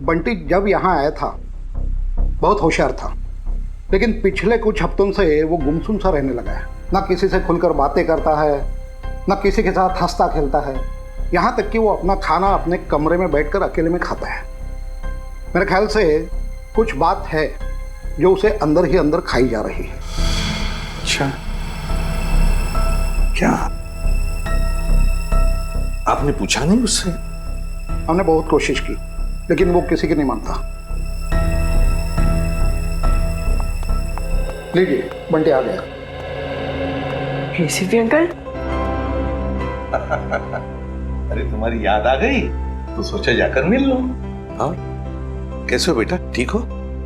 बंटी जब यहाँ आया था बहुत होशियार था, लेकिन पिछले कुछ हफ्तों से वो गुमसुम सा रहने लगा है। ना किसी से खुलकर बातें करता है, ना किसी के साथ हंसता खेलता है। यहाँ तक कि वो अपना खाना अपने कमरे में बैठकर अकेले में खाता है। मेरे ख्याल से कुछ बात है जो उसे अंदर ही अंदर खाई जा रही है। अच्छा, क्या आपने पूछा नहीं उससे? हमने बहुत कोशिश की, लेकिन वो किसी की नहीं मानता। लीजिए, बंटी आ गया। Recipe uncle. अरे तुम्हारी याद आ गई तो सोचा जाकर मिल लो। हाँ, कैसे हो बेटा, ठीक हो?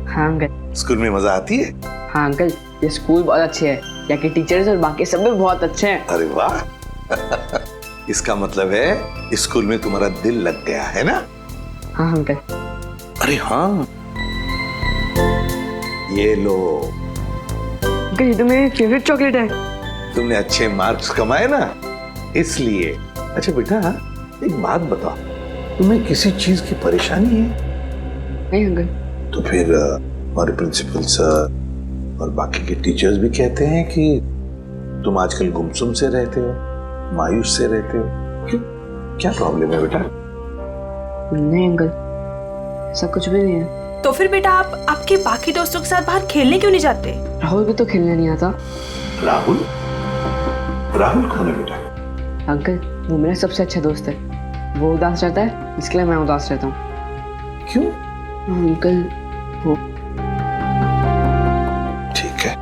हाँ अंकल। स्कूल में मजा आती है? हाँ अंकल, ये स्कूल बहुत अच्छे है, यहाँ के टीचर्स और बाकी सब भी बहुत अच्छे हैं। अरे वाह इसका मतलब है स्कूल में तुम्हारा दिल लग गया है ना? हाँ अंकल। अरे हाँ, ये लो। अंकल ये तो मेरी फेवरेट चॉकलेट है। तुमने अच्छे मार्क्स कमाए ना, इसलिए। अच्छा बेटा, एक बात बताओ, तुम्हें किसी चीज की परेशानी है? नहीं अंकल। तो फिर हमारे प्रिंसिपल सर और बाकी के टीचर्स भी कहते हैं कि तुम आजकल गुमसुम से रहते हो, मायूस से रहते हो। क्यों, क्या प्रॉब्लम है बेटा? नहीं अंकल, ऐसा कुछ भी नहीं है। तो फिर बेटा आप आपके बाकी दोस्तों के साथ बाहर खेलने क्यों नहीं जाते? राहुल भी तो खेलने नहीं आता। राहुल? राहुल कौन है बेटा? अंकल वो मेरा सबसे अच्छा दोस्त है। वो उदास रहता है, इसके लिए मैं उदास रहता हूँ। क्यों? अंकल वो ठीक है,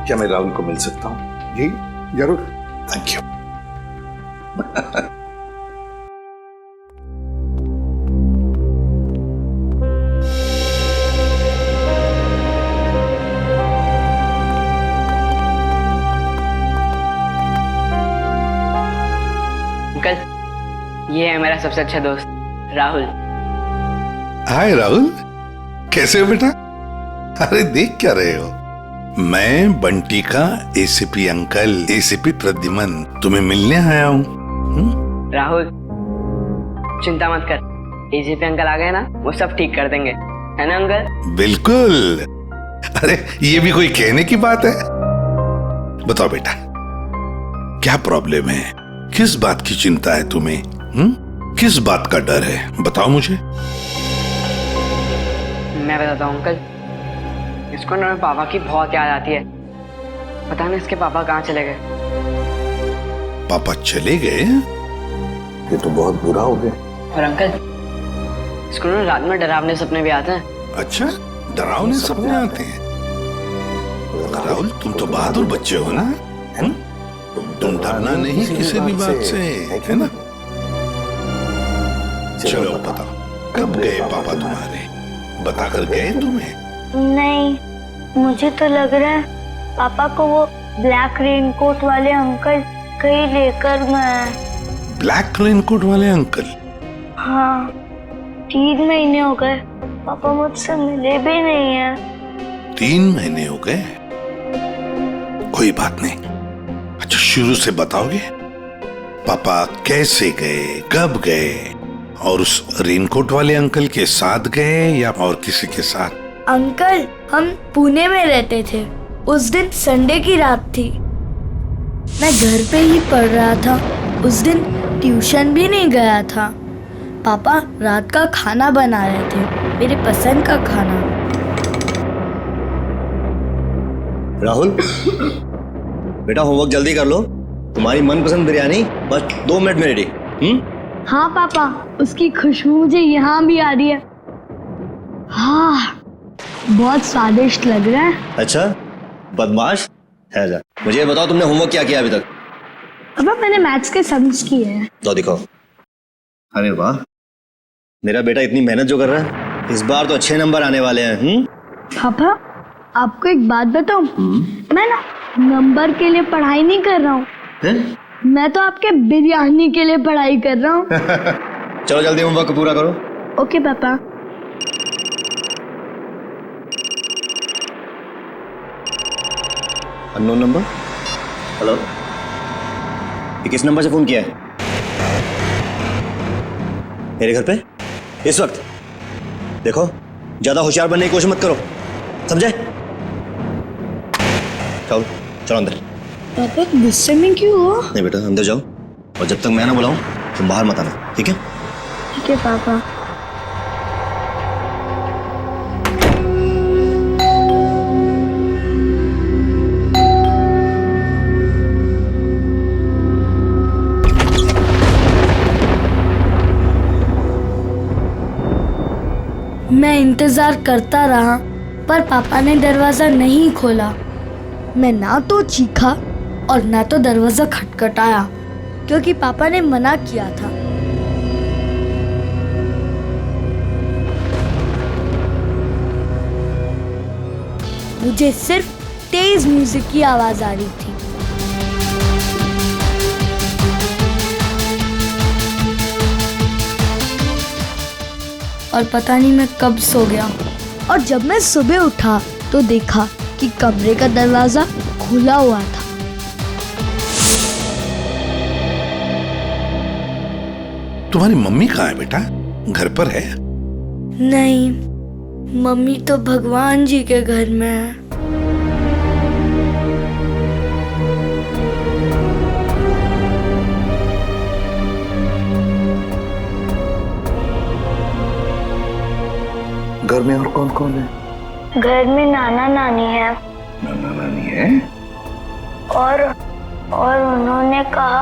क्या मैं राहुल को मिल सकता हूँ? जी जरूर। Thank you. अंकल ये है मेरा सबसे अच्छा दोस्त राहुल। हाय राहुल, कैसे हो बेटा? अरे देख क्या रहे हो? मैं बंटी का एसीपी अंकल, एसीपी प्रद्युमन तुम्हें मिलने आया हूँ। राहुल चिंता मत कर, एसीपी अंकल आ गए ना, वो सब ठीक कर देंगे, है ना अंकल? बिल्कुल। अरे ये भी कोई कहने की बात है? बताओ बेटा, क्या प्रॉब्लम है? किस बात की चिंता है तुम्हें? किस बात का डर है? बताओ मुझे। मैं बताता हूँ अंकल, इसको ना मेरे पापा की बहुत याद आती है। पता नहीं इसके पापा कहाँ चले गए। पापा चले गए? ये तो बहुत बुरा हो गया। और अंकल इसको ना रात में डरावने सपने भी आते हैं। अच्छा, डरावने सपने आते हैं? राहुल तुम तो बहादुर बच्चे हो ना, तुम डरना नहीं किसी भी बात से, है ना? चलो बताओ, कब गए पापा तुम्हारे? बताकर गए तुम्हें? नहीं, मुझे तो लग रहा है पापा को वो ब्लैक रेनकोट वाले अंकल कहीं लेकर गए। ब्लैक रेनकोट वाले अंकल? हाँ, 3 महीने हो गए पापा मुझसे मिले भी नहीं है। 3 महीने हो गए? कोई बात नहीं। अच्छा शुरू से बताओगे, पापा कैसे गए, कब गए, और उस रेनकोट वाले अंकल के साथ गए या और किसी के साथ? अंकल हम पुणे में रहते थे, उस दिन संडे की रात थी, मैं घर पे ही पढ़ रहा था, उस दिन ट्यूशन भी नहीं गया था। पापा रात का खाना बना रहे थे, मेरे पसंद का खाना। राहुल बेटा होमवर्क जल्दी कर लो, तुम्हारी मनपसंद बिरयानी बस 2 मिनट में रेडी। हाँ पापा, उसकी खुशबू मुझे यहाँ भी आ रही है। हाँ बहुत स्वादिष्ट लग रहा है। अच्छा बदमाश है जा, मुझे बताओ तुमने होमवर्क क्या किया अभी तक? पापा मैंने मैथ्स के सम्स किए हैं। तो दिखाओ। अरे वाह, मेरा बेटा इतनी मेहनत जो कर रहा है, इस बार तो अच्छे नंबर आने वाले हैं। पापा आपको एक बात बताऊं, मैं ना नंबर के लिए पढ़ाई नहीं कर रहा हूँ, मैं तो आपके बिरयानी के लिए पढ़ाई कर रहा हूँ। चलो जल्दी होमवर्क पूरा करो। ओके पापा। Unknown number. हेलो, ये किस नंबर से फोन किया है? मेरे घर पे? इस वक्त देखो, ज्यादा होशियार बनने की कोशिश मत करो, समझे? चलो चलो अंदर। पापा गुस्से में क्यों हो? नहीं बेटा, अंदर जाओ, और जब तक मैं ना बुलाऊं तुम बाहर मत आना, ठीक है? ठीक है पापा। मैं इंतजार करता रहा, पर पापा ने दरवाजा नहीं खोला। मैं ना तो चीखा और ना तो दरवाजा खटखटाया, क्योंकि पापा ने मना किया था। मुझे सिर्फ तेज म्यूजिक की आवाज आ रही थी। और पता नहीं मैं कब सो गया, और जब मैं सुबह उठा तो देखा कि कमरे का दरवाजा खुला हुआ था। तुम्हारी मम्मी कहाँ है बेटा? घर पर है? नहीं, मम्मी तो भगवान जी के घर में है। घर में और कौन कौन है? घर में नाना नानी है, नाना नानी है? और उन्होंने कहा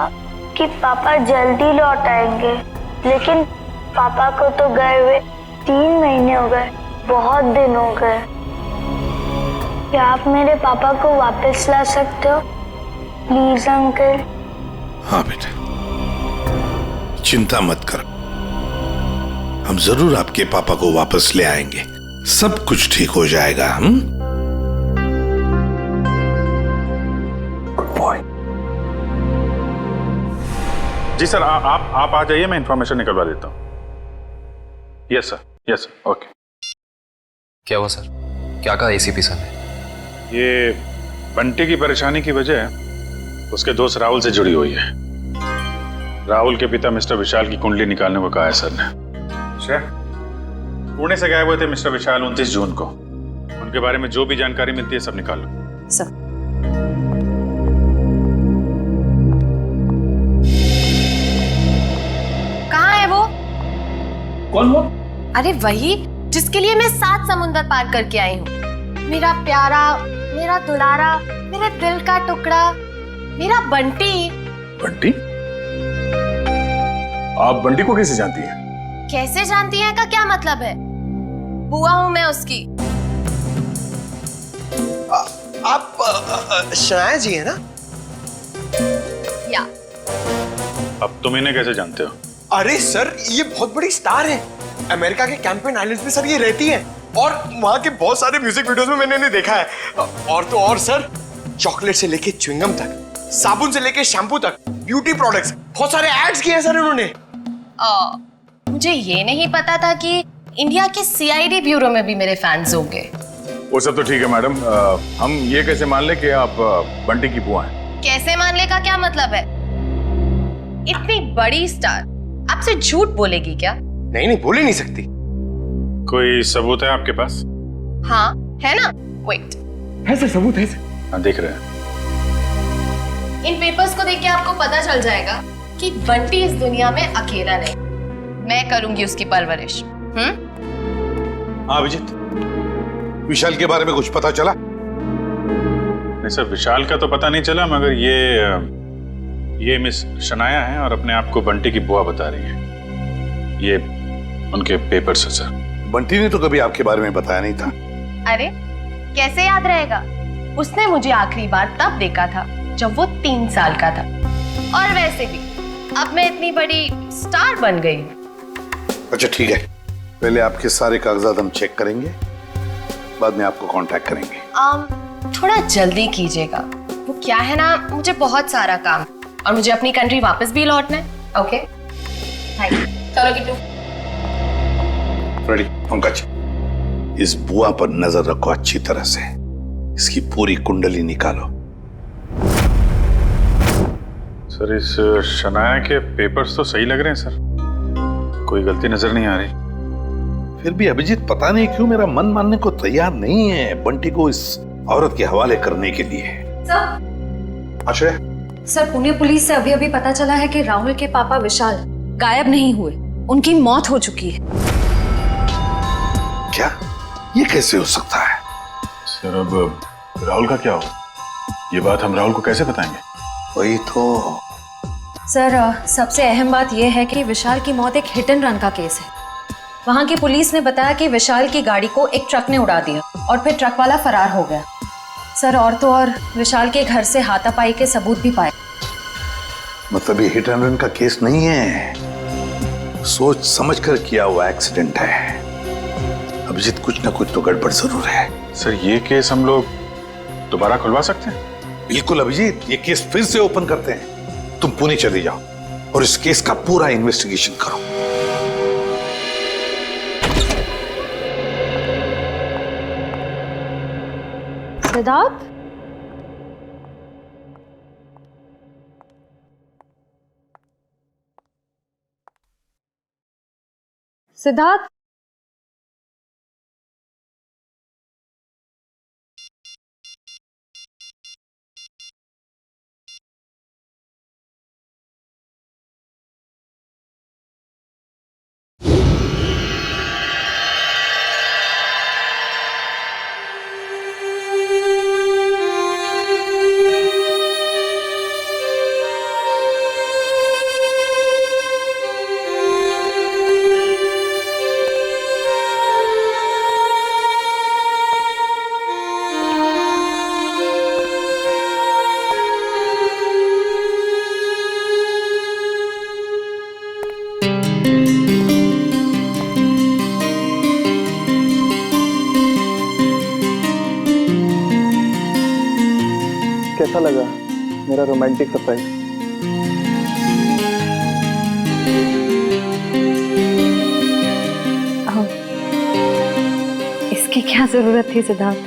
कि पापा जल्दी लौट आएंगे, लेकिन पापा को तो गए हुए 3 महीने हो गए, बहुत दिन हो गए। क्या आप मेरे पापा को वापस ला सकते हो प्लीज अंकल? हाँ बेटा, चिंता मत कर, हम जरूर आपके पापा को वापस ले आएंगे, सब कुछ ठीक हो जाएगा। हम गुड बॉय। जी सर, आप आ जाइए, मैं इंफॉर्मेशन निकलवा देता हूँ। Yes sir, okay. क्या हुआ सर? क्या कहा एसीपी सर ने? ये बंटी की परेशानी की वजह उसके दोस्त राहुल से जुड़ी हुई है। राहुल के पिता मिस्टर विशाल की कुंडली निकालने को कहा है सर ने। पुणे से गायब हुए थे मिस्टर विशाल 29 जून को। उनके बारे में जो भी जानकारी मिलती है सब निकालो। सर, कहाँ है वो? कौन वो? अरे वही जिसके लिए मैं 7 समुंदर पार करके आई हूँ। मेरा प्यारा, मेरा दुलारा, मेरे दिल का टुकड़ा, मेरा बंटी। बंटी? आप बंटी को कैसे जानती हैं? कैसे जानती हैं का क्या मतलब है? बुआ हूँ मैं उसकी। आप शनाया जी है ना? या। अब तुम इन्हें कैसे जानते हो? अरे सर, ये बहुत बड़ी स्टार है। अमेरिका के कैंपेन आइलैंड्स में सर ये रहती है, और वहाँ के बहुत सारे म्यूजिक वीडियोस में मैंने इन्हें देखा है। और तो और सर, चॉकलेट से लेके च्युइंगम तक, साबुन से लेके शैम्पू तक, ब्यूटी प्रोडक्ट्स, बहुत सारे एड्स किए हैं सर इन्होंने। मुझे ये नहीं पता था कि इंडिया के सीआईडी ब्यूरो में भी मेरे फैंस होंगे। वो सब तो ठीक है मैडम, हम ये कैसे मान ले कि आप बंटी की बुआ हैं? कैसे मान ले का क्या मतलब है? इतनी बड़ी स्टार आपसे झूठ बोलेगी क्या? नहीं, बोल ही नहीं सकती। कोई सबूत है आपके पास? हाँ है ना, वेट। है सर, सबूत है सर। हाँ, देख रहे हैं। इन पेपर्स को देख के आपको पता चल जाएगा कि बंटी इस दुनिया में अकेला नहीं, मैं करूंगी उसकी परवरिश। हाँ अभिजीत, विशाल के बारे में कुछ पता चला? नहीं सर, विशाल का तो पता नहीं चला, मगर ये मिस शनाया है और अपने आप को बंटी की बुआ बता रही है। ये उनके पेपर्स है सर। बंटी ने तो कभी आपके बारे में बताया नहीं था। अरे कैसे याद रहेगा? उसने मुझे आखिरी बार तब देखा था जब वो 3 साल का था। और वैसे भी अब मैं इतनी बड़ी स्टार बन गई हूँ। अच्छा ठीक है, पहले आपके सारे कागजात हम चेक करेंगे, बाद में आपको कांटेक्ट करेंगे। थोड़ा जल्दी कीजिएगा, वो क्या है ना, मुझे बहुत सारा काम और मुझे अपनी कंट्री वापस भी लौटना है। Okay thank you. चलो किट्टू। रेडी पंकज, इस बुआ पर नजर रखो अच्छी तरह से, इसकी पूरी कुंडली निकालो। सर, इस शनाया के पेपर्स तो सही लग रहे हैं सर, कोई गलती नजर नहीं आ रही। फिर भी अभिजीत पता नहीं क्यों मेरा मन मानने को तैयार नहीं है बंटी को इस औरत के हवाले करने के लिए। सर, आश्रय, सर पुणे पुलिस से अभी अभी पता चला है कि राहुल के पापा विशाल गायब नहीं हुए, उनकी मौत हो चुकी है। क्या? ये कैसे हो सकता है? सर अब राहुल का क्या हो? ये बात हम राहुल को कैसे बताएंगे? वही तो। सर सबसे अहम बात यह है कि विशाल की मौत एक हिट एंड रन का केस है। वहां की पुलिस ने बताया कि विशाल की गाड़ी को एक ट्रक ने उड़ा दिया और फिर ट्रक वाला फरार हो गया। सर और तो और विशाल के घर से हाथापाई के सबूत भी पाए। मतलब ये हिट एंड रन का केस नहीं है, सोच समझ कर किया हुआ एक्सीडेंट है। अभिजीत कुछ ना कुछ तो गड़बड़ जरूर है। सर ये केस हम लोग दोबारा खुलवा सकते हैं? बिल्कुल अभिजीत, ये केस फिर से ओपन करते हैं। तुम पुणे चले जाओ और इस केस का पूरा इन्वेस्टिगेशन करो। सिद्धार्थ, सिद्धार्थ, कैसा लगा मेरा रोमांटिक सरप्राइज? इसकी क्या जरूरत थी सिद्धार्थ?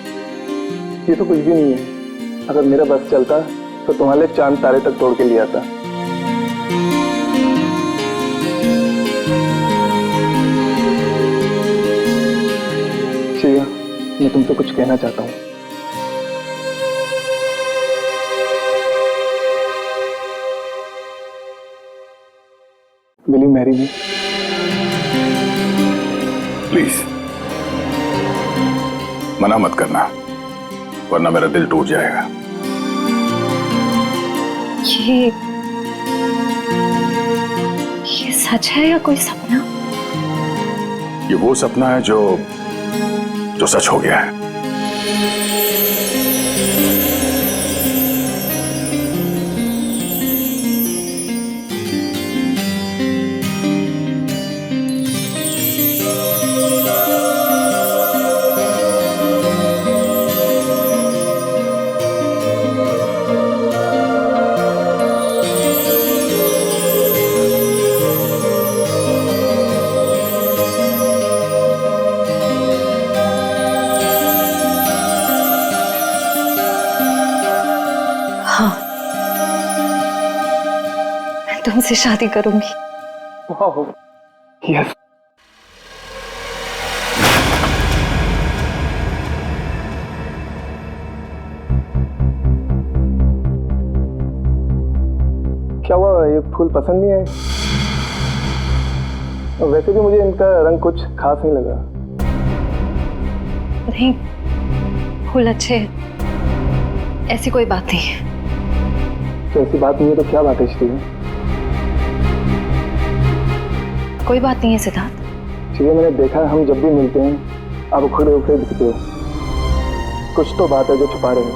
ये तो कुछ भी नहीं है। अगर मेरा बस चलता तो तुम्हारे लिए चांद तारे तक तोड़ के ले आता। श्रेया, मैं तुमसे कुछ कहना चाहता हूँ। Will you marry me? Please मना मत करना, वरना मेरा दिल टूट जाएगा। ये सच है या कोई सपना? ये वो सपना है जो सच हो गया है। तुमसे शादी करूंगी। यस। क्या हुआ, ये फूल पसंद नहीं आए? वैसे भी मुझे इनका रंग कुछ खास नहीं लगा। नहीं, फूल अच्छे हैं, ऐसी कोई बात नहीं है। तो ऐसी बात नहीं है तो क्या बात है श्रेया? कोई बात नहीं है सिद्धार्थ। श्रेया, मैंने देखा है हम जब भी मिलते हैं आप उखड़े उखड़े दिखते हो। कुछ तो बात है जो छुपा रहे हो।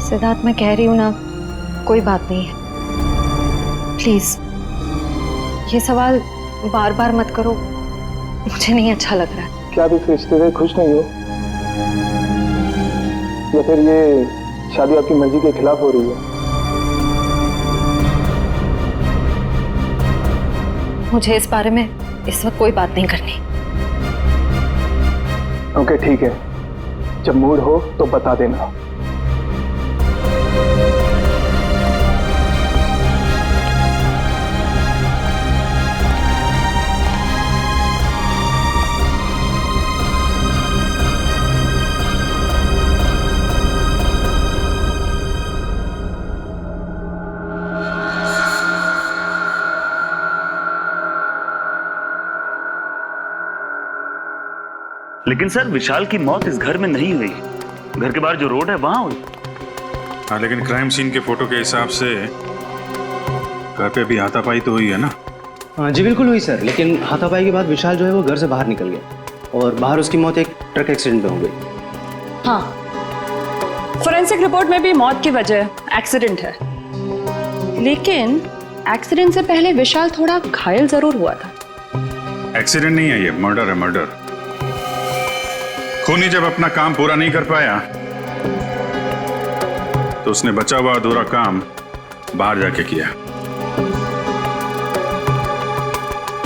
सिद्धार्थ, मैं कह रही हूँ ना, कोई बात नहीं है। प्लीज ये सवाल बार बार मत करो, मुझे नहीं अच्छा लग रहा है। क्या आप इस रिश्ते से खुश नहीं हो, या फिर ये शादी आपकी मर्जी के खिलाफ हो रही है? मुझे इस बारे में इस वक्त कोई बात नहीं करनी। ओके ठीक है, जब मूड हो तो बता देना। लेकिन सर विशाल की मौत इस घर में नहीं हुई, घर के बाहर जो रोड है वहां हुई। हाँ, लेकिन क्राइम सीन के फोटो के हिसाब से घर पे भी हाथापाई तो हुई है ना? हाँ जी बिल्कुल हुई सर, लेकिन हाथापाई के बाद विशाल जो है वो घर से बाहर निकल गया और बाहर उसकी मौत एक ट्रक एक्सीडेंट में हो गई। हाँ, फोरेंसिक रिपोर्ट में भी मौत की वजह एक्सीडेंट है, लेकिन एक्सीडेंट से पहले विशाल थोड़ा घायल जरूर हुआ था। एक्सीडेंट नहीं है, ये मर्डर है, मर्डर। खूनी जब अपना काम पूरा नहीं कर पाया तो उसने बचा हुआ अधूरा काम बाहर जाके किया।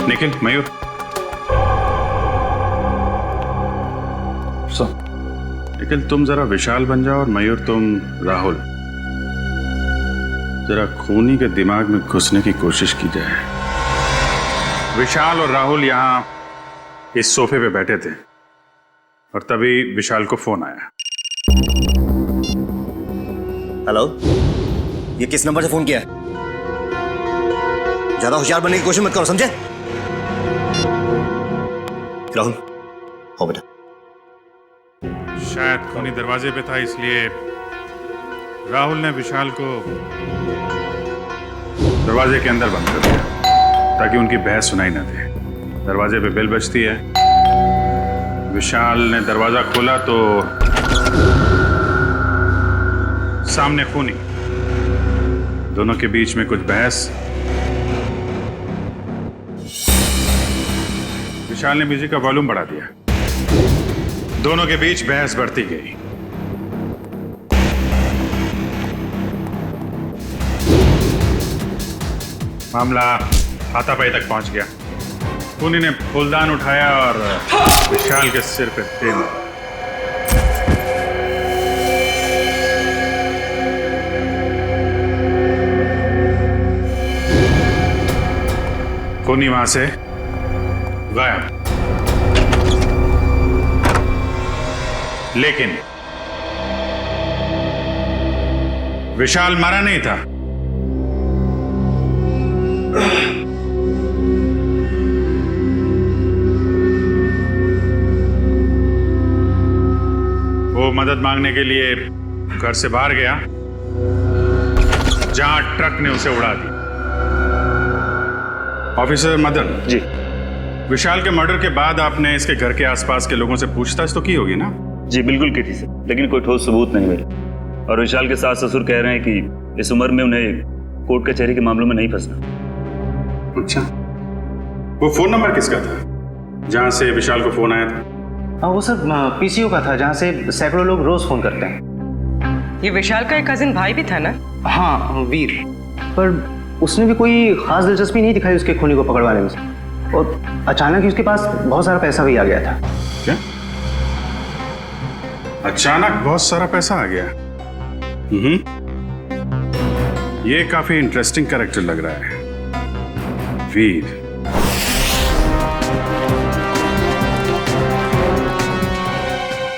निखिल, मयूर, निखिल तुम जरा विशाल बन जाओ और मयूर तुम राहुल। जरा खूनी के दिमाग में घुसने की कोशिश की जाए। विशाल और राहुल यहां इस सोफे पे बैठे थे और तभी विशाल को फोन आया। हेलो, ये किस नंबर से फोन किया है? ज्यादा होशियार बनने की कोशिश मत करो, समझे? राहुल, हो बेटा। शायद खूनी दरवाजे पे था, इसलिए राहुल ने विशाल को दरवाजे के अंदर बंद कर दिया ताकि उनकी बहस सुनाई न दे। दरवाजे पे बेल बजती है। विशाल ने दरवाजा खोला तो सामने खूनी, दोनों के बीच में कुछ बहस। विशाल ने म्यूजिक का वॉल्यूम बढ़ा दिया। दोनों के बीच बहस बढ़ती गई। मामला हाथापाई तक पहुंच गया। खूनी ने फूलदान उठाया और विशाल के सिर पे तेल मारा। खूनी वहां से गायब। लेकिन विशाल मारा नहीं था। वो मदद मांगने के लिए घर से बाहर गया जहां ट्रक ने उसे उड़ा दी। ऑफिसर मदन जी, विशाल के मर्डर के बाद आपने इसके घर के आसपास के लोगों से पूछताछ तो की होगी ना? जी बिल्कुल की थी सर, लेकिन कोई ठोस सबूत नहीं मिले। और विशाल के सास ससुर कह रहे हैं कि इस उम्र में उन्हें कोर्ट कचहरी के मामलों में नहीं फंसना। अच्छा, वो फोन नंबर किसका था जहां से विशाल को फोन आया था? हाँ, वो सर पीसीओ का था जहाँ से सैकड़ों लोग रोज फोन करते हैं। ये विशाल का एक कजिन भाई भी था ना? हाँ, वीर, पर उसने भी कोई खास दिलचस्पी नहीं दिखाई उसके खूनी को पकड़वाने में, और अचानक ही उसके पास बहुत सारा पैसा भी आ गया था। क्या? अचानक बहुत सारा पैसा आ गया? ये काफी इंटरेस्टिंग कैरेक्टर लग रहा है, वीर।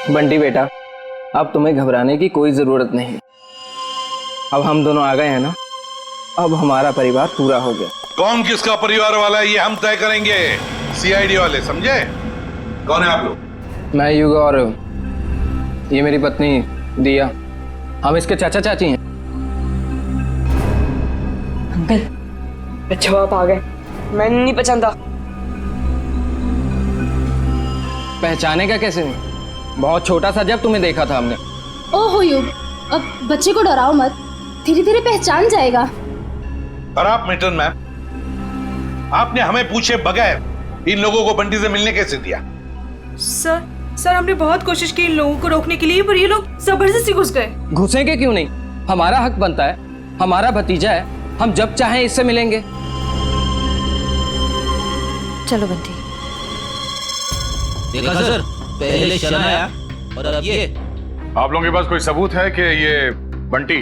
बंटी बेटा, अब तुम्हें घबराने की कोई जरूरत नहीं। अब हम दोनों आ गए हैं ना, अब हमारा परिवार पूरा हो गया। कौन किसका परिवार वाला है ये हम तय करेंगे, सीआईडी वाले, समझे? कौन है आप लोग? मैं युग और ये मेरी पत्नी दिया, हम इसके चाचा चाची हैं। अंकल, अच्छा आप आ गए, मैं नहीं पहचानता। पहचाने का कैसे नहीं, बहुत छोटा सा जब तुम्हें देखा था हमने। ओहो युग, अब बच्चे को डराओ मत, धीरे धीरे पहचान जाएगा। और आप मिल्टन मैम, आपने हमें पूछे बगैर इन लोगों को बंटी से मिलने कैसे दिया? सर हमने बहुत कोशिश की इन लोगों को रोकने के लिए, पर ये लोग जबरदस्ती घुस गए। घुसेंगे क्यों नहीं, हमारा हक बनता है, हमारा भतीजा है, हम जब चाहें इससे मिलेंगे। चलो बंटी। देखा सर, पहले शनाया और अब ये। आप लोगों के पास कोई सबूत है कि ये बंटी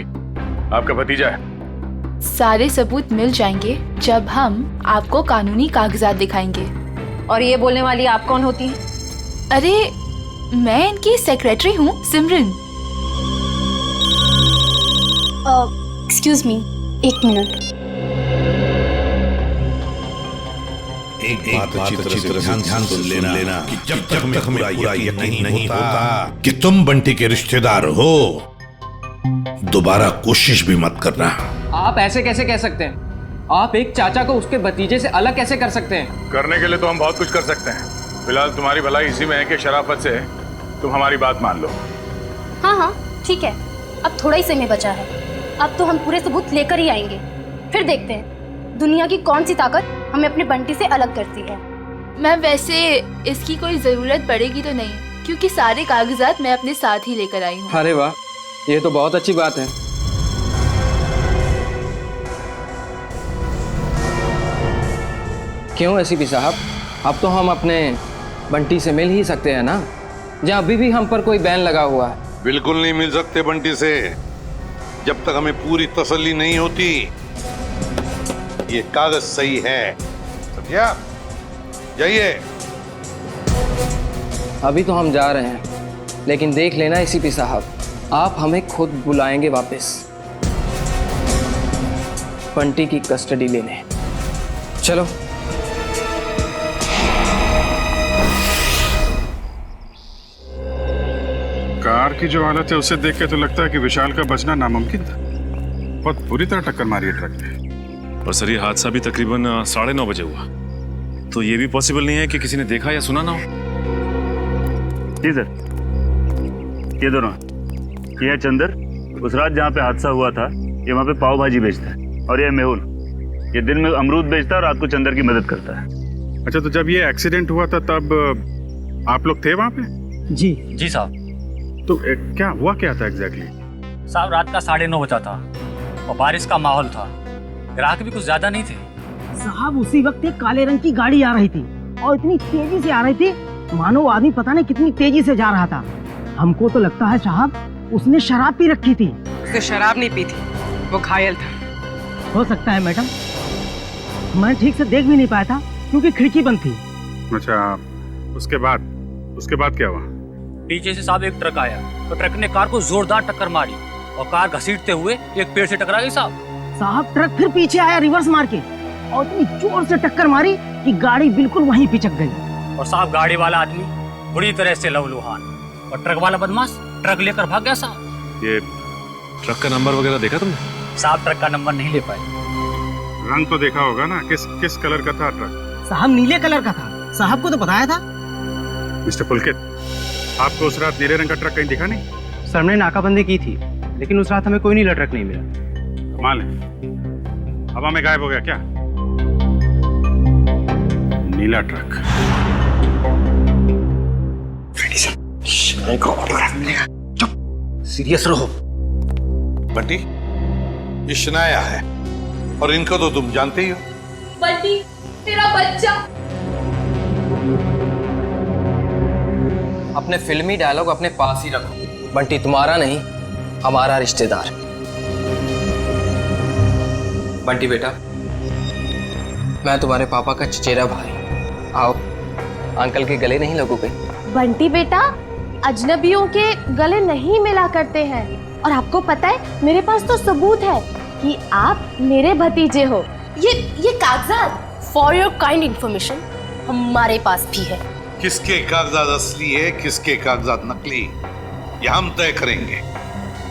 आपका भतीजा है? सारे सबूत मिल जाएंगे जब हम आपको कानूनी कागजात दिखाएंगे। और ये बोलने वाली आप कौन होती हैं? अरे मैं इनकी सेक्रेटरी हूँ, सिमरन। एक्सक्यूज मी, एक मिनट। एक बात अच्छी तरह से ध्यान सुन लेना कि जब तक हमें पूरा यकीन नहीं होता कि तुम बंटी के रिश्तेदार हो, दोबारा कोशिश भी मत करना। आप ऐसे कैसे कह सकते हैं? आप एक चाचा को उसके भतीजे से अलग कैसे कर सकते हैं? करने के लिए तो हम बहुत कुछ कर सकते हैं। फिलहाल तुम्हारी भलाई इसी में है कि शराफत से तुम हमारी बात मान लो। हाँ हाँ ठीक है, अब थोड़ा ही समय बचा है। अब तो हम पूरे सबूत लेकर ही आएंगे, फिर देखते हैं दुनिया की कौन सी ताकत हमें अपने बंटी से अलग करती है। मैम वैसे इसकी कोई ज़रूरत पड़ेगी तो नहीं, क्योंकि सारे कागजात मैं अपने साथ ही लेकर आई हूँ। अरे वाह, ये तो बहुत अच्छी बात है। क्यों एसीपी साहब, अब तो हम अपने बंटी से मिल ही सकते हैं ना, जहाँ अभी भी हम पर कोई बैन लगा हुआ है। बिल्कुल नहीं मिल सकते बंटी से, जब तक हमें पूरी तसल्ली नहीं होती ये कागज सही है। समझा? जाइए। अभी तो हम जा रहे हैं, लेकिन देख लेना एसीपी साहब, आप हमें खुद बुलाएंगे वापस बंटी की कस्टडी लेने। चलो। कार की जो हालत है उसे देख के तो लगता है कि विशाल का बचना नामुमकिन था। बहुत बुरी तरह टक्कर मारी है ट्रक ने। और सर ये हादसा भी तकरीबन 9:30 बजे हुआ, तो ये भी पॉसिबल नहीं है कि किसी ने देखा या सुना ना हो। जी सर, ये दोनों, ये है चंदर, उस रात जहाँ पे हादसा हुआ था ये वहाँ पे पाव भाजी बेचता है, और ये मेहुल, ये दिन में अमरूद बेचता है और रात को चंदर की मदद करता है। अच्छा, तो जब ये एक्सीडेंट हुआ था तब आप लोग थे वहाँ पे? जी साहब। तो क्या हुआ क्या था एग्जैक्टली? साहब रात का 9:30 बजा था और बारिश का माहौल था, ग्राहक भी कुछ ज्यादा नहीं थे। साहब उसी वक्त एक काले रंग की गाड़ी आ रही थी और इतनी तेजी से आ रही थी मानो वो आदमी पता नहीं कितनी तेजी से जा रहा था। हमको तो लगता है साहब उसने शराब पी रखी थी। उसने शराब नहीं पी थी, वो घायल था। हो सकता है मैडम, मैं ठीक से देख भी नहीं पाया था क्योंकि खिड़की बंद थी। अच्छा, उसके बाद क्या हुआ? पीछे से साहब एक ट्रक आया, तो ट्रक ने कार को जोरदार टक्कर मारी और कार घसीटते हुए एक पेड़ से टकरा गई साहब ट्रक फिर पीछे आया रिवर्स मार के और इतनी जोर से टक्कर मारी कि गाड़ी बिल्कुल वहीं पिचक गई। और साहब गाड़ी वाला आदमी बुरी तरह से लहूलुहान और ट्रक वाला बदमाश ट्रक लेकर भाग गया साहब। ये ट्रक का नंबर वगैरह देखा तुमने? साहब ट्रक का नंबर नहीं ले पाए। रंग तो देखा होगा ना, किस कलर का था ट्रक? साहब नीले कलर का था, साहब को तो बताया था। मिस्टर पुलकित, आपको उस रात नीले रंग का ट्रक कहीं दिखा नहीं? सर हमने नाकाबंदी की थी, लेकिन उस रात हमें कोई नीला ट्रक नहीं मिला। कमाल है, हवा में गायब हो गया क्या नीला ट्रक? सीरियस रहो बंटी, ये शनाया है और इनको तो तुम जानते ही हो। बंटी तेरा बच्चा। अपने फिल्मी डायलॉग अपने पास ही रखो। बंटी तुम्हारा नहीं, हमारा रिश्तेदार। बंटी बेटा, मैं तुम्हारे पापा का चचेरा भाई। आओ, अंकल के गले नहीं लगोगे? बंटी बेटा, अजनबियों के गले नहीं मिला करते हैं और आपको पता है मेरे पास तो सबूत है कि आप मेरे भतीजे हो। ये कागजात फॉर योर काइंड इंफॉर्मेशन हमारे पास भी है। किसके कागजात असली है, किसके कागजात नकली, ये हम तय करेंगे।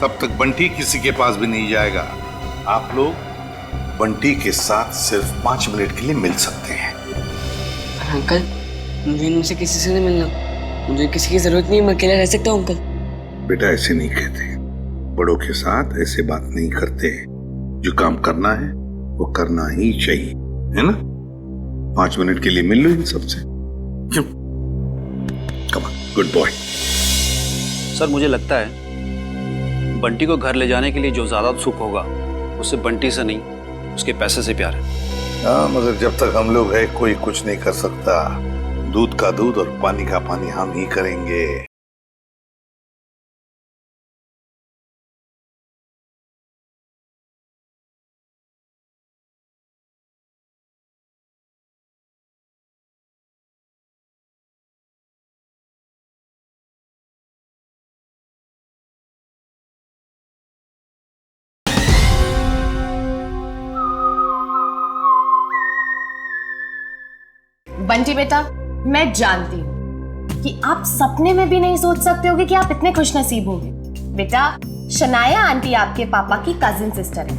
तब तक बंटी किसी के पास भी नहीं जाएगा। आप लोग बंटी के साथ सिर्फ 5 मिनट के लिए मिल सकते हैं। अंकल, मुझे इनसे किसी से नहीं मिलना, मुझे किसी की जरूरत नहीं, मैं अकेला रह सकता हूँ अंकल। बेटा ऐसे नहीं कहते, बड़ों के साथ ऐसे बात नहीं करते। जो काम करना है वो करना ही चाहिए, है ना? 5 मिनट के लिए मिल लो इन सबसे। Come on, good boy. Sir मुझे लगता है बंटी को घर ले जाने के लिए जो ज्यादा सुख होगा उससे बंटी से नहीं, उसके पैसे से प्यार है। हाँ, मगर जब तक हम लोग हैं कोई कुछ नहीं कर सकता। दूध का दूध और पानी का पानी हम ही करेंगे। बंटी बेटा, मैं जानती हूँ कि आप सपने में भी नहीं सोच सकते होगे कि आप इतने खुशनसीब होंगे। बेटा, शनाया आंटी आपके पापा की कजिन सिस्टर है,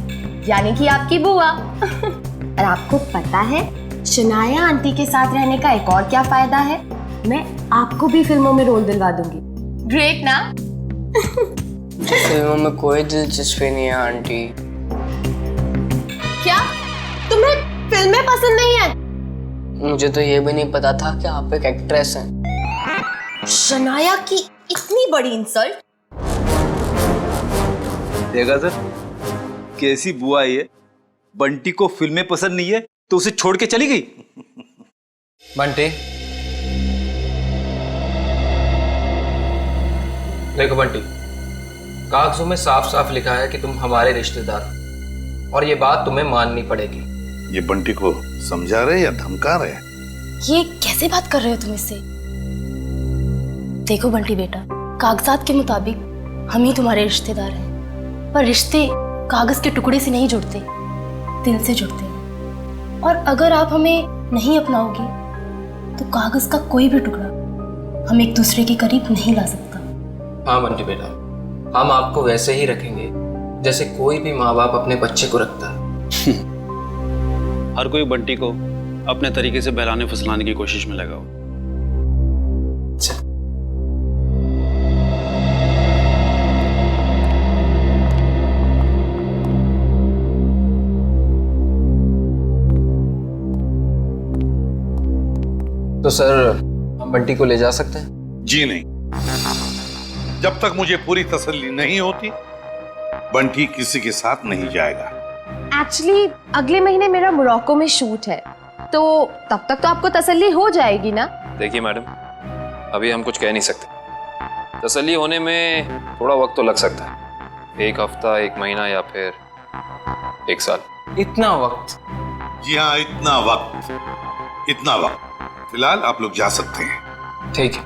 यानी कि आपकी बुआ। और आपको पता है शनाया आंटी के साथ रहने का एक और क्या फायदा है? मैं आपको भी फिल्मों में रोल दिलवा दूंगी। ग्रेट ना? फिल्मों में कोई दिलचस्पी नहीं है आंटी। क्या तुम्हें फिल्में पसंद नहीं है? मुझे तो ये भी नहीं पता था कि आप एक एक्ट्रेस हैं। शनाया की इतनी बड़ी इंसल्ट। देखा सर, कैसी बुआ ये, बंटी को फिल्में पसंद नहीं है तो उसे छोड़ के चली गई। बंटी, देखो बंटी, कागजों में साफ साफ लिखा है कि तुम हमारे रिश्तेदार हो और ये बात तुम्हें माननी पड़ेगी। ये बंटी को समझा रहे या धमका रहे? ये कैसे बात कर रहे हो तुम इससे? देखो बंटी बेटा, कागजात के मुताबिक हम ही तुम्हारे रिश्तेदार हैं, पर रिश्ते कागज के टुकड़े से नहीं जुड़ते, दिल से जुड़ते हैं। और अगर आप हमें नहीं अपनाओगे तो कागज का कोई भी टुकड़ा हम एक दूसरे के करीब नहीं ला सकता। हाँ बंटी बेटा, हम आपको वैसे ही रखेंगे जैसे कोई भी माँ बाप अपने बच्चे को रखता है। हर कोई बंटी को अपने तरीके से बहलाने फुसलाने की कोशिश में लगा हो। तो सर, हम बंटी को ले जा सकते हैं? जी नहीं, जब तक मुझे पूरी तसल्ली नहीं होती बंटी किसी के साथ नहीं जाएगा। एक्चुअली अगले महीने मेरा मोरक्को में शूट है, तो तब तक तो आपको तसल्ली हो जाएगी ना? देखिए मैडम, अभी हम कुछ कह नहीं सकते। तसल्ली होने में थोड़ा वक्त तो लग सकता है, एक हफ्ता, एक महीना या फिर एक साल। इतना वक्त? जी हाँ, इतना वक्त। फिलहाल आप लोग जा सकते हैं। ठीक है।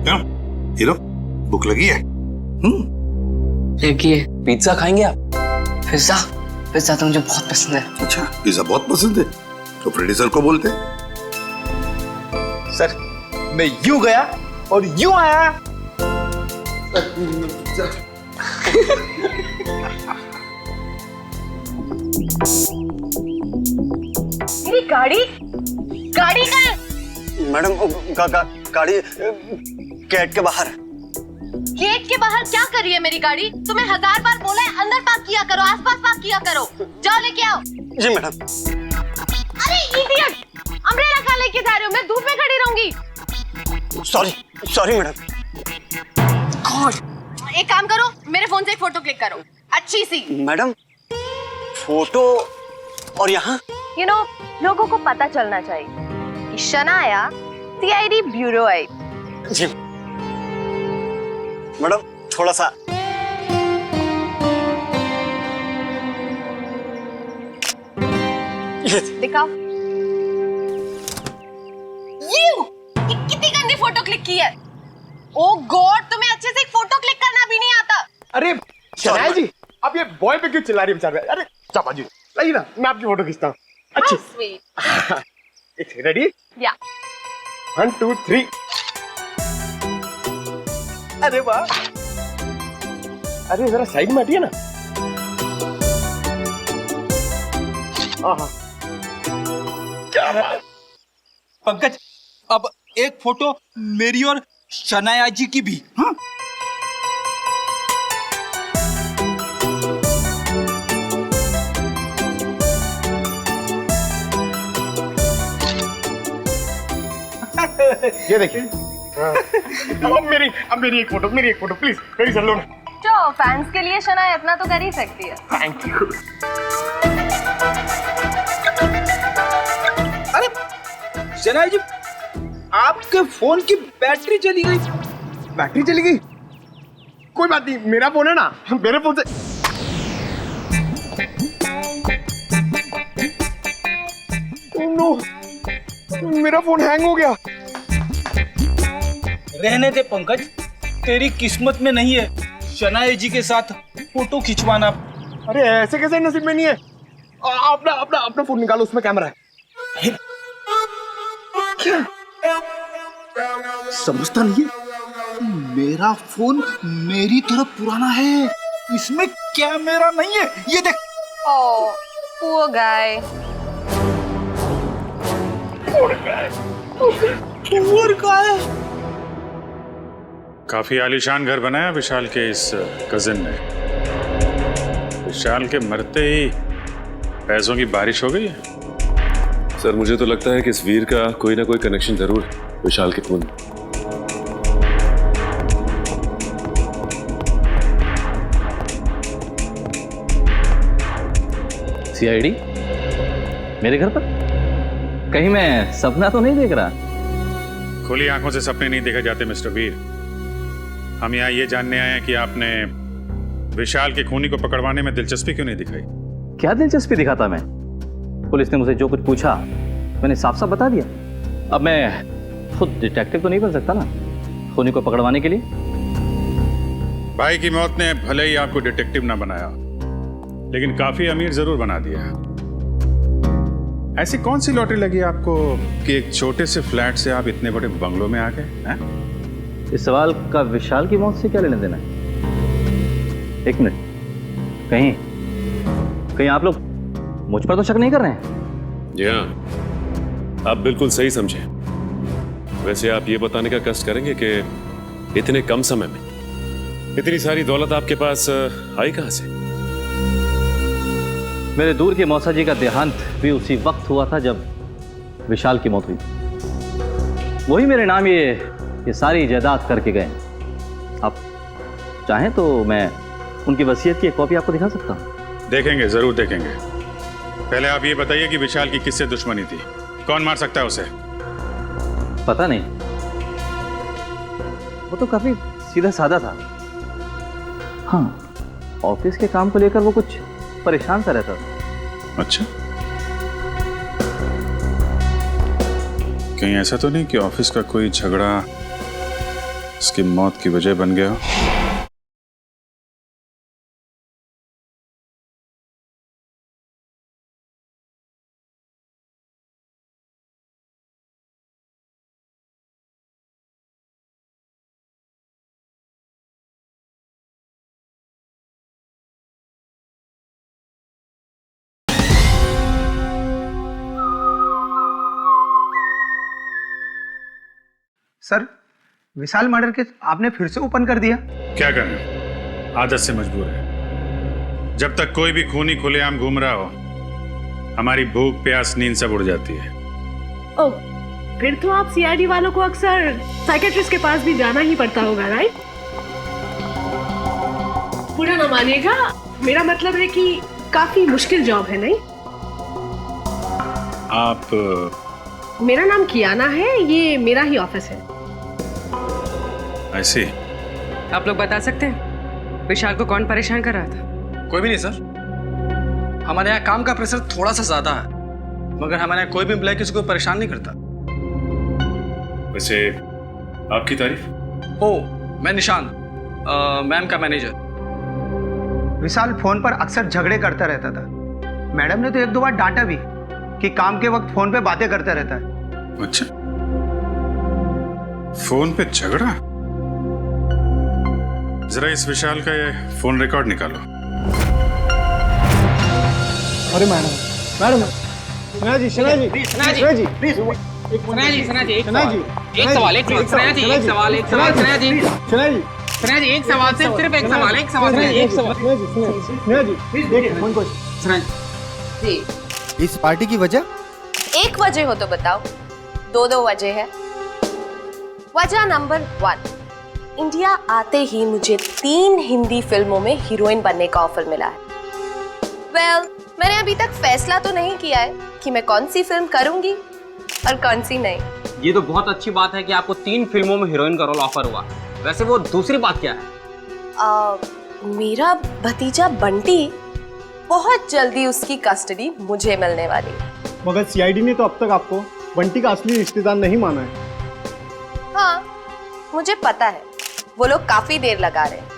क्यों हीरो, भूख लगी है? देखिए, पिज्जा खाएंगे आप? पिज्जा तो मुझे बहुत पसंद है। अच्छा, पिज्जा बहुत पसंद है तो प्रोड्यूसर को बोलते। सर, मैं यूं गया और यूं आया। मेरी गाड़ी कहाँ है? मैडम, गाड़ी गेट के बाहर। गेट के बाहर क्या कर रही है मेरी गाड़ी? तुम्हें 1000 बार बोला है अंदर पार्क किया करो, आसपास पार्क किया करो। जाओ लेके आओ। जी मैडम। अरे इडियट, अम्ब्रेला कहाँ लेके जा रहे हो? मैं धूप में खड़ी रहूंगी। Sorry madam. गॉड, एक काम करो, मेरे फोन से एक फोटो क्लिक करो, अच्छी सी। मैडम, फोटो और यहाँ? लोगों को पता चलना चाहिए कि शनाया सीआईडी ब्यूरो आई। जी मैडम, थोड़ा सा। दिखाओ। ये कितनी गंदी फोटो क्लिक की है। ओ गॉड, तुम्हें अच्छे से एक फोटो क्लिक करना भी नहीं आता। अरे शनाया जी, आप ये बॉय पे क्यों चिल्ला रही है बेचारे? अरे चापा जी, लाइए ना, मैं आपकी फोटो खींचता हूँ। अच्छी। स्वीट। रेडी? या। 1 2 3। अरे वाह, अरे जरा साइड में हटिए ना। क्या बात है। पंकज, अब एक फोटो मेरी और शनाया जी की भी। हाँ? ये देखिए। अब मेरी एक फोटो प्लीज, मेरी सर लो ना। तो फैंस के लिए शनाया इतना तो कर ही सकती है। Thank you. अरे शनाया जी, आपके फोन की बैटरी चली गई। बैटरी चली गई? कोई बात नहीं, मेरा फोन है ना, मेरे फोन से। ओह नो, मेरा फोन हैंग हो गया। रहने दे पंकज, तेरी किस्मत में नहीं है शनाया जी के साथ फोटो खिंचवाना। अरे ऐसे कैसे नसीब में नहीं है? अपना अपना अपना फोन निकालो, उसमें कैमरा है। क्या समझता नहीं है? मेरा फोन मेरी तरफ पुराना है, इसमें कैमरा नहीं है। ये देख। ओह, poor guy. Poor guy. काफी आलीशान घर बनाया विशाल के इस कजिन ने। विशाल के मरते ही पैसों की बारिश हो गई है। सर मुझे तो लगता है कि इस वीर का कोई ना कोई कनेक्शन जरूर है विशाल के खून। सीआईडी मेरे घर पर? कहीं मैं सपना तो नहीं देख रहा? खुली आंखों से सपने नहीं देखे जाते मिस्टर वीर। हम यहाँ ये जानने आए हैं कि आपने विशाल के खूनी को पकड़वाने में दिलचस्पी क्यों नहीं दिखाई? क्या दिलचस्पी दिखाता मैं? पुलिस ने मुझे जो कुछ पूछा मैंने साफ साफ बता दिया। अब मैं खुद डिटेक्टिव तो नहीं बन सकता ना खूनी को पकड़वाने के लिए। भाई की मौत ने भले ही आपको डिटेक्टिव ना बनाया, लेकिन काफी अमीर जरूर बना दिया। ऐसी कौन सी लॉटरी लगी आपको कि एक छोटे से फ्लैट से आप इतने बड़े बंगलों में आ गए? इस सवाल का विशाल की मौत से क्या लेना देना है? एक मिनट, कहीं आप लोग मुझ पर तो शक नहीं कर रहे हैं? जी हाँ, आप बिल्कुल सही समझे। वैसे आप ये बताने का कष्ट करेंगे कि इतने कम समय में इतनी सारी दौलत आपके पास आई कहां से? मेरे दूर के मौसा जी का देहांत भी उसी वक्त हुआ था जब विशाल की मौत हुई। वही मेरे नाम ये सारी जायदाद करके गए। आप चाहें तो मैं उनकी वसीयत की एक कॉपी आपको दिखा सकता हूं। देखेंगे, जरूर देखेंगे। पहले आप ये बताइए कि विशाल की किससे दुश्मनी थी? कौन मार सकता है उसे? पता नहीं, वो तो काफी सीधा साधा था। हाँ, ऑफिस के काम को लेकर वो कुछ परेशान सा रहता था। अच्छा, कहीं ऐसा तो नहीं कि ऑफिस का कोई झगड़ा उसकी मौत की वजह बन गया? सर, विशाल मर्डर केस आपने फिर से ओपन कर दिया? क्या करें, आदत से मजबूर है। जब तक कोई भी खूनी खुलेआम घूम रहा हो, हमारी भूख प्यास नींद सब उड़ जाती है। ओह, फिर तो आप सीआईडी वालों को अक्सर साइकेट्रिस्ट के पास भी जाना ही पड़ता होगा, राइट? पूरा ना मानिएगा, मेरा मतलब है कि काफी मुश्किल जॉब है, नहीं? आप? मेरा नाम कियाना है, ये मेरा ही ऑफिस है। ऐसे आप लोग बता सकते हैं विशाल को कौन परेशान कर रहा था? कोई भी नहीं सर। हमारे यहाँ काम का प्रेशर थोड़ा सा ज्यादा है, मगर हमारे यहाँ कोई भी एम्प्लॉय किसी को परेशान नहीं करता। वैसे आपकी तारीफ? ओह, मैं निशान, मैम का मैनेजर। विशाल फोन पर अक्सर झगड़े करता रहता था। मैडम ने तो एक दो बार डांटा भी कि काम के वक्त फोन पे बातें करता रहता है। अच्छा, फोन पे झगड़ा? जरा इस विशाल का ये फोन रिकॉर्ड निकालो। अरे madam, madam, Sana ji, Sana ji, Sana ji, Sana ji, please, Sana ji, Sana ji, एक सना जी, सवाल, एक सना जी, एक सवाल, सना जी, सना जी, सना जी, एक सवाल, सिर्फ एक सवाल, एक सवाल, एक सवाल, सना जी, देखिए फोन को। सना जी, इस पार्टी की वजह? एक वजह हो तो बताओ। दो वजह है। वजह नंबर 1, इंडिया आते ही मुझे 3 हिंदी फिल्मों में हीरोइन बनने का ऑफर मिला है। मैंने अभी तक फैसला तो नहीं किया है कि मैं कौन सी फिल्म करूंगी और कौन सी नहीं। ये तो बहुत अच्छी बात है कि आपको 3 फिल्मों में हीरोइन का रोल ऑफर हुआ। वैसे वो दूसरी बात क्या है? मेरा भतीजा बंटी, बहुत जल्दी उसकी कस्टडी मुझे मिलने वाली है। मगर सीआईडी ने तो अब तक आपको बंटी का असली रिश्तेदार नहीं माना है। हाँ, मुझे पता है वो लोग काफी देर लगा रहे हैं,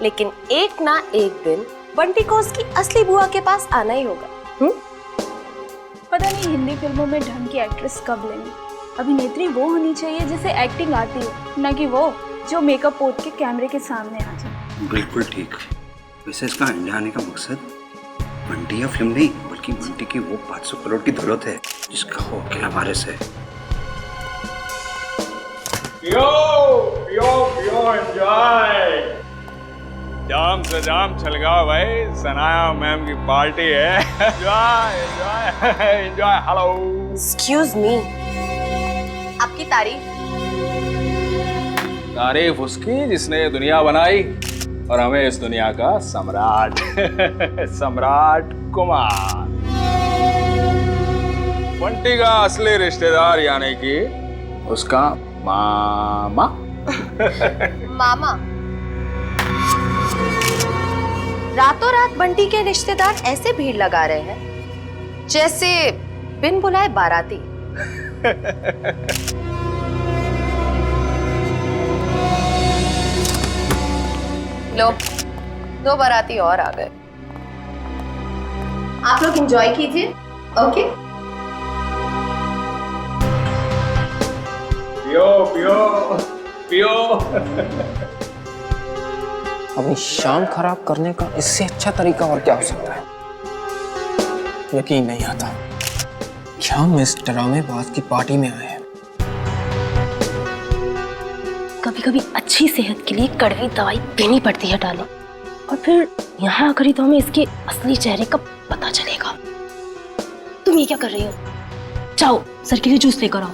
लेकिन एक ना एक दिन बंटी को उसकी असली बुआ के पास आना ही होगा। पता नहीं हिंदी फिल्मों में ढंग की एक्ट्रेस कब लेंगे। अभिनेत्री वो होनी चाहिए जिसे एक्टिंग आती हो, न कि वो जो मेकअप पोत के कैमरे के सामने आ जाए। बिल्कुल ठीक। वैसे इसका इंडिया आने का मकसद बंटी या फिल्म नहीं, बल्कि बंटी की वो 500 करोड़ की दौलत है जिसका वो अकेला वारिस है। पियो पियो पियो, एंजॉय। जाम से जाम छलगाओ भाई, सनाया मैम की पार्टी है। Enjoy enjoy enjoy. Hello, excuse me, आपकी तारीफ उसकी जिसने ये दुनिया बनाई और हमें इस दुनिया का सम्राट सम्राट कुमार। बंटी का असली रिश्तेदार यानी कि उसका मामा। मामा? रातों रात बंटी के रिश्तेदार ऐसे भीड़ लगा रहे हैं जैसे बिन बुलाए बाराती। लो, 2 बाराती और आ गए। आप लोग एंजॉय कीजिए, ओके? पियो पियो पियो। अपनी शाम खराब करने का इससे अच्छा तरीका और क्या हो सकता है? यकीन नहीं आता कि हम इस ड्रामेबाज की पार्टी में आए हैं। कभी कभी अच्छी सेहत के लिए कड़वी दवाई पीनी पड़ती है डालो, और फिर यहाँ आकर ही तो हमें इसके असली चेहरे का पता चलेगा। तुम ये क्या कर रही हो? जाओ सर के लिए जूस लेकर आओ।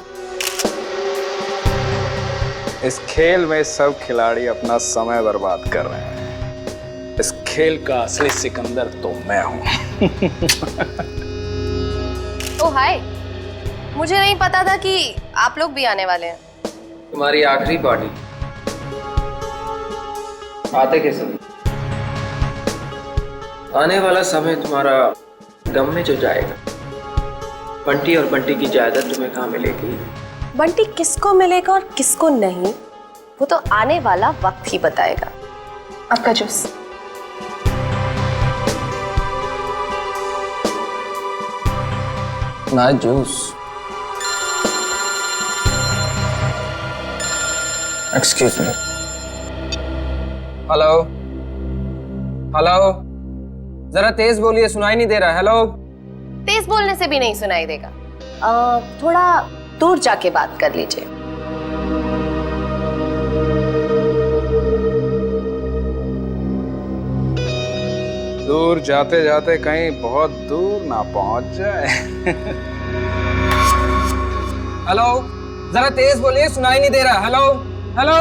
इस खेल में सब खिलाड़ी अपना समय बर्बाद कर रहे हैं। इस खेल का असली सिकंदर तो मैं हूं। ओ हाय, मुझे नहीं पता था कि आप लोग भी आने वाले हैं। तुम्हारी आखिरी पार्टी आते के समय, आने वाला समय तुम्हारा गम में जो जाएगा। बंटी और बंटी की जायदाद तुम्हें कहाँ मिलेगी? बंटी किसको मिलेगा और किसको नहीं, वो तो आने वाला वक्त ही बताएगा। आपका जूस। ना juice. Excuse me. Hello hello, जरा तेज बोलिए, सुनाई नहीं दे रहा। हेलो। तेज बोलने से भी नहीं सुनाई देगा। थोड़ा दूर जाके बात कर लीजिए। दूर जाते जाते कहीं बहुत दूर ना पहुंच जाए। हेलो, जरा तेज बोलिए, सुनाई नहीं दे रहा। Hello hello.